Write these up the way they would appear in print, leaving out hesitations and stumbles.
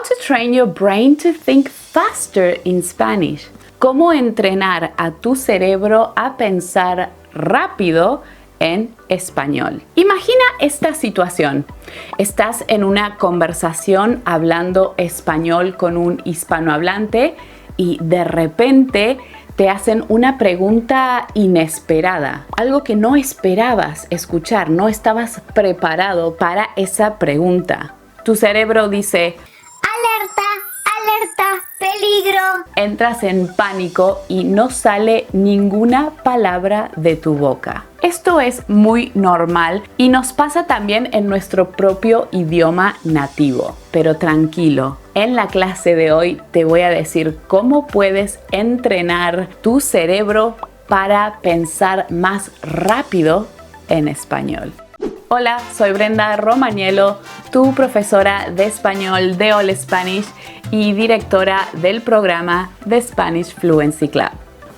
to train your brain to think faster in Spanish. Cómo entrenar a tu cerebro a pensar rápido en español. Imagina esta situación. Estás en una conversación hablando español con un hispanohablante y de repente te hacen una pregunta inesperada, algo que no esperabas escuchar, no estabas preparado para esa pregunta. Tu cerebro dice: ¡Alerta! ¡Alerta! ¡Peligro! Entras en pánico y no sale ninguna palabra de tu boca. Esto es muy normal y nos pasa también en nuestro propio idioma nativo. Pero tranquilo, en la clase de hoy te voy a decir cómo puedes entrenar tu cerebro para pensar más rápido en español. Hola, soy Brenda Romagnello, tu profesora de español de All Spanish y directora del programa The Spanish Fluency Club.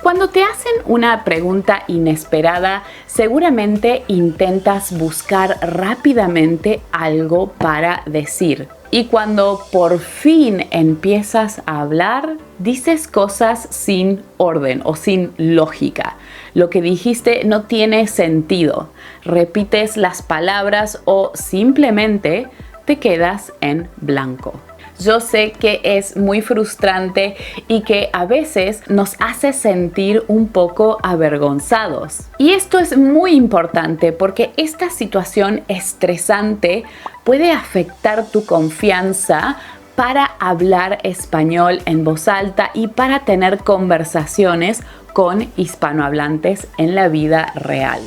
Cuando te hacen una pregunta inesperada, seguramente intentas buscar rápidamente algo para decir. Y cuando por fin empiezas a hablar, dices cosas sin orden o sin lógica. Lo que dijiste no tiene sentido. Repites las palabras o simplemente te quedas en blanco. Yo sé que es muy frustrante y que a veces nos hace sentir un poco avergonzados. Y esto es muy importante porque esta situación estresante puede afectar tu confianza para hablar español en voz alta y para tener conversaciones con hispanohablantes en la vida real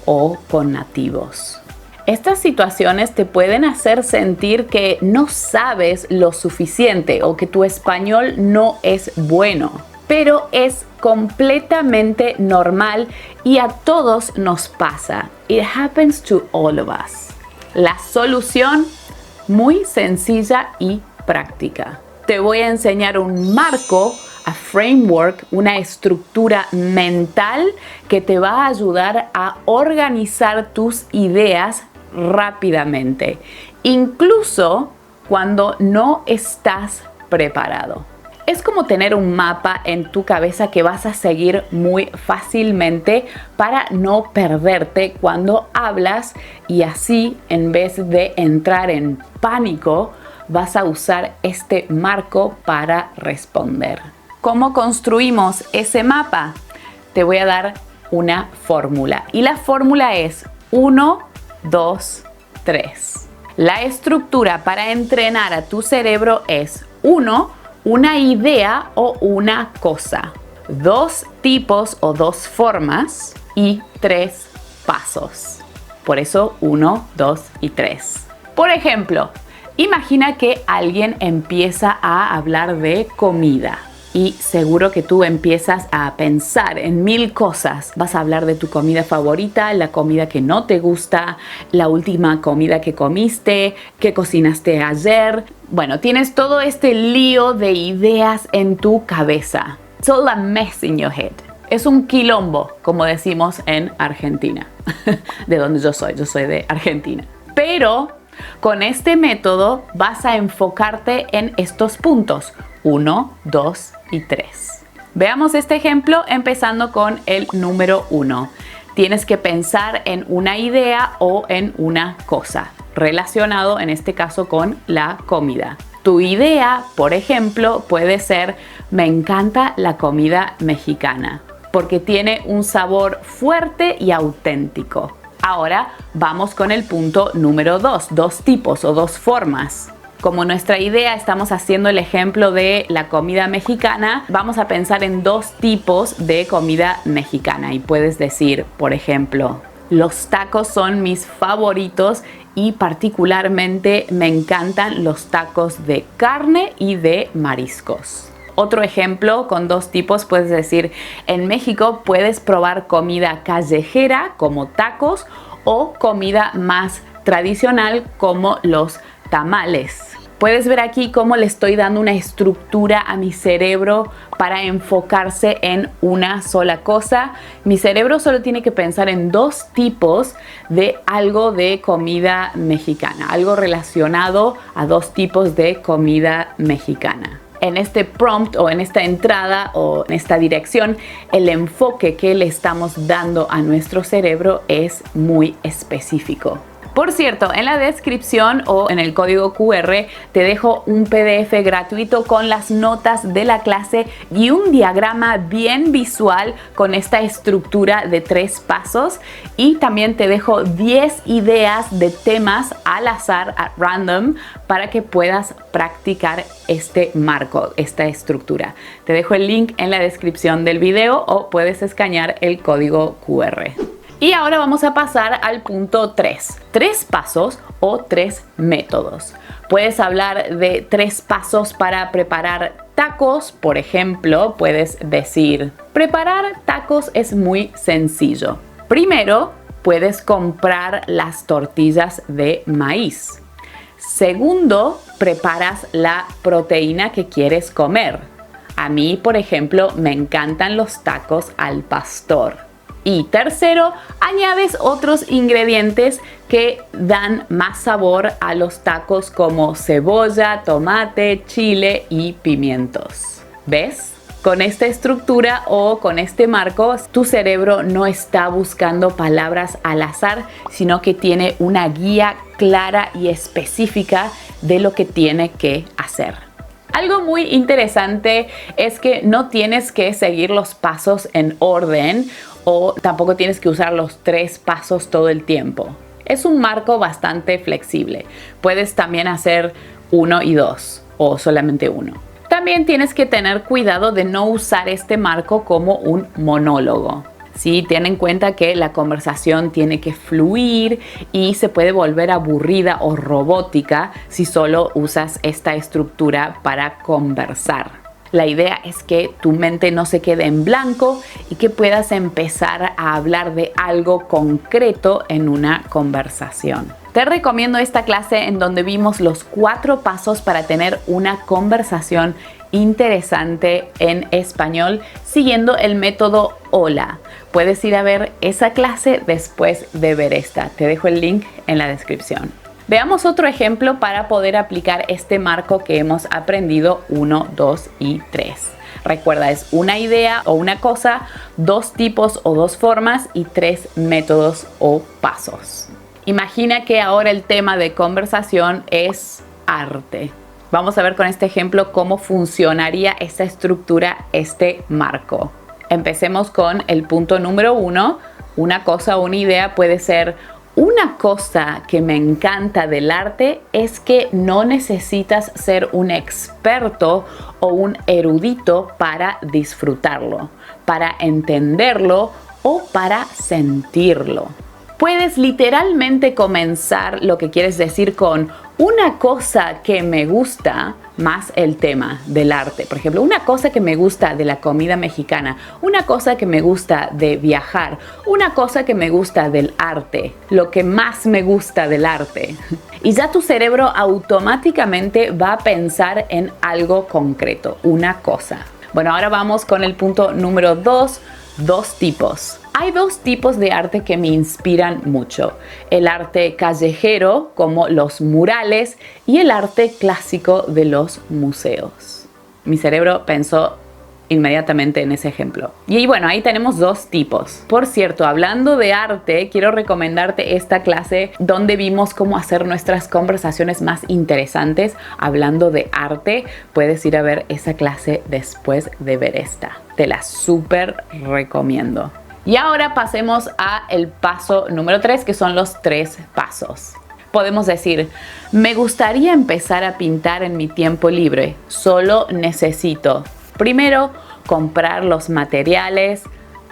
o con nativos. Estas situaciones te pueden hacer sentir que no sabes lo suficiente o que tu español no es bueno, pero es completamente normal y a todos nos pasa. It happens to all of us. La solución, muy sencilla y práctica. Te voy a enseñar un marco, a framework, una estructura mental que te va a ayudar a organizar tus ideas rápidamente, incluso cuando no estás preparado. Es como tener un mapa en tu cabeza que vas a seguir muy fácilmente para no perderte cuando hablas y así, en vez de entrar en pánico, vas a usar este marco para responder. ¿Cómo construimos ese mapa? Te voy a dar una fórmula y la fórmula es 1, 2, 3. La estructura para entrenar a tu cerebro es 1, una idea o una cosa, 2 tipos o 2 formas y 3 pasos. Por eso 1, 2 y 3. Por ejemplo, imagina que alguien empieza a hablar de comida. Y seguro que tú empiezas a pensar en 1000 cosas. Vas a hablar de tu comida favorita, la comida que no te gusta, la última comida que comiste, qué cocinaste ayer. Bueno, tienes todo este lío de ideas en tu cabeza. It's all a mess in your head. Es un quilombo, como decimos en Argentina. De donde yo soy de Argentina. Pero con este método vas a enfocarte en estos puntos. 1, 2 y 3. Veamos este ejemplo empezando con el número 1. Tienes que pensar en una idea o en una cosa relacionado en este caso con la comida. Tu idea, por ejemplo, puede ser: me encanta la comida mexicana porque tiene un sabor fuerte y auténtico. Ahora vamos con el punto número 2, 2 tipos o 2 formas. Como nuestra idea estamos haciendo el ejemplo de la comida mexicana, vamos a pensar en 2 tipos de comida mexicana y puedes decir, por ejemplo, los tacos son mis favoritos y particularmente me encantan los tacos de carne y de mariscos. Otro ejemplo con 2 tipos puedes decir, en México puedes probar comida callejera como tacos o comida más tradicional como los tamales. Puedes ver aquí cómo le estoy dando una estructura a mi cerebro para enfocarse en una sola cosa. Mi cerebro solo tiene que pensar en dos tipos de algo de comida mexicana, algo relacionado a dos tipos de comida mexicana. En este prompt o en esta entrada o en esta dirección, el enfoque que le estamos dando a nuestro cerebro es muy específico. Por cierto, en la descripción o en el código QR te dejo un PDF gratuito con las notas de la clase y un diagrama bien visual con esta estructura de 3 pasos, y también te dejo 10 ideas de temas al azar, at random, para que puedas practicar este marco, esta estructura. Te dejo el link en la descripción del video o puedes escanear el código QR. Y ahora vamos a pasar al punto 3. 3 pasos o 3 métodos. Puedes hablar de 3 pasos para preparar tacos. Por ejemplo, puedes decir: preparar tacos es muy sencillo. Primero, puedes comprar las tortillas de maíz. Segundo, preparas la proteína que quieres comer. A mí, por ejemplo, me encantan los tacos al pastor. Y tercero, añades otros ingredientes que dan más sabor a los tacos, como cebolla, tomate, chile y pimientos. ¿Ves? Con esta estructura o con este marco, tu cerebro no está buscando palabras al azar, sino que tiene una guía clara y específica de lo que tiene que hacer. Algo muy interesante es que no tienes que seguir los pasos en orden, o tampoco tienes que usar los 3 pasos todo el tiempo. Es un marco bastante flexible. Puedes también hacer 1 y 2 o solamente 1. También tienes que tener cuidado de no usar este marco como un monólogo. Sí, ten en cuenta que la conversación tiene que fluir y se puede volver aburrida o robótica si solo usas esta estructura para conversar. La idea es que tu mente no se quede en blanco y que puedas empezar a hablar de algo concreto en una conversación. Te recomiendo esta clase en donde vimos los 4 pasos para tener una conversación interesante en español siguiendo el método Hola. Puedes ir a ver esa clase después de ver esta. Te dejo el link en la descripción. Veamos otro ejemplo para poder aplicar este marco que hemos aprendido 1, 2 y 3. Recuerda, es una idea o una cosa, 2 tipos o 2 formas y 3 métodos o pasos. Imagina que ahora el tema de conversación es arte. Vamos a ver con este ejemplo cómo funcionaría esta estructura, este marco. Empecemos con el punto número 1. Una cosa o una idea puede ser: una cosa que me encanta del arte es que no necesitas ser un experto o un erudito para disfrutarlo, para entenderlo o para sentirlo. Puedes literalmente comenzar lo que quieres decir con una cosa que me gusta más el tema del arte. Por ejemplo, una cosa que me gusta de la comida mexicana, una cosa que me gusta de viajar, una cosa que me gusta del arte, lo que más me gusta del arte. Y ya tu cerebro automáticamente va a pensar en algo concreto, una cosa. Bueno, ahora vamos con el punto número 2, 2 tipos. Hay 2 tipos de arte que me inspiran mucho: el arte callejero, como los murales, y el arte clásico de los museos. Mi cerebro pensó inmediatamente en ese ejemplo. Y bueno, ahí tenemos 2 tipos. Por cierto, hablando de arte, quiero recomendarte esta clase donde vimos cómo hacer nuestras conversaciones más interesantes hablando de arte. Puedes ir a ver esa clase después de ver esta. Te la súper recomiendo. Y ahora pasemos a el paso número 3, que son los 3 pasos. Podemos decir: me gustaría empezar a pintar en mi tiempo libre. Solo necesito, primero, comprar los materiales,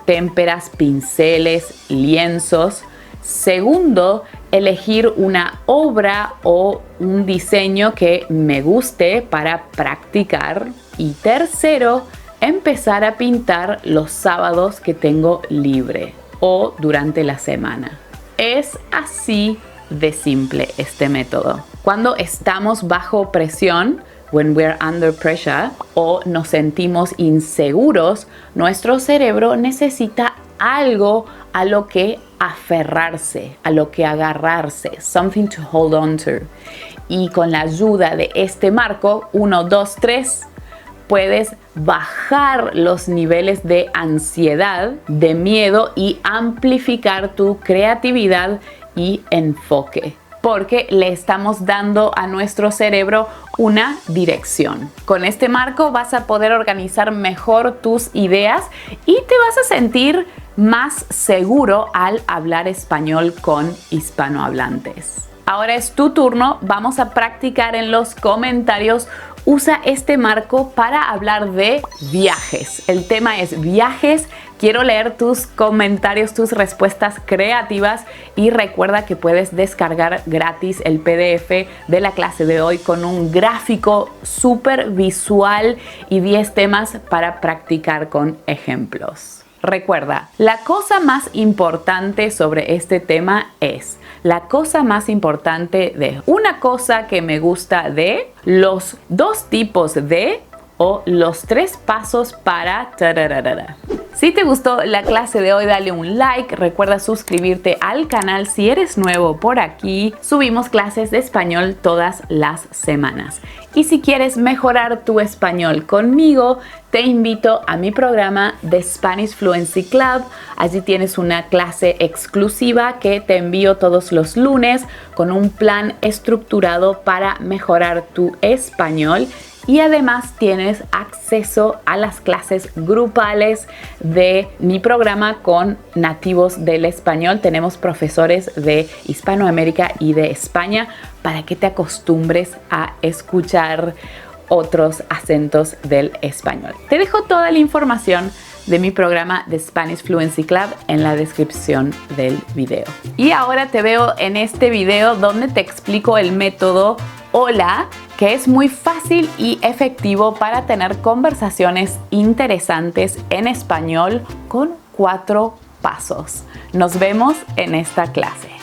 témperas, pinceles, lienzos. Segundo, elegir una obra o un diseño que me guste para practicar. Y tercero, empezar a pintar los sábados que tengo libre o durante la semana. Es así de simple este método. Cuando estamos bajo presión, when we're under pressure, o nos sentimos inseguros, nuestro cerebro necesita algo a lo que aferrarse, a lo que agarrarse, something to hold on to. Y con la ayuda de este marco, 1, 2, 3, puedes bajar los niveles de ansiedad, de miedo y amplificar tu creatividad y enfoque, porque le estamos dando a nuestro cerebro una dirección. Con este marco vas a poder organizar mejor tus ideas y te vas a sentir más seguro al hablar español con hispanohablantes. Ahora es tu turno, vamos a practicar en los comentarios. Usa este marco para hablar de viajes. El tema es viajes. Quiero leer tus comentarios, tus respuestas creativas y recuerda que puedes descargar gratis el PDF de la clase de hoy con un gráfico súper visual y 10 temas para practicar con ejemplos. Recuerda, la cosa más importante sobre este tema es la cosa más importante de, una cosa que me gusta de, los 2 tipos de o los 3 pasos para tararara. Si te gustó la clase de hoy, dale un like, recuerda suscribirte al canal si eres nuevo por aquí. Subimos clases de español todas las semanas. Y si quieres mejorar tu español conmigo, te invito a mi programa The Spanish Fluency Club. Allí tienes una clase exclusiva que te envío todos los lunes con un plan estructurado para mejorar tu español. Y además tienes acceso a las clases grupales de mi programa con nativos del español. Tenemos profesores de Hispanoamérica y de España para que te acostumbres a escuchar otros acentos del español. Te dejo toda la información de mi programa de Spanish Fluency Club en la descripción del video. Y ahora te veo en este video donde te explico el método Hola, que es muy fácil y efectivo para tener conversaciones interesantes en español con 4 pasos. Nos vemos en esta clase.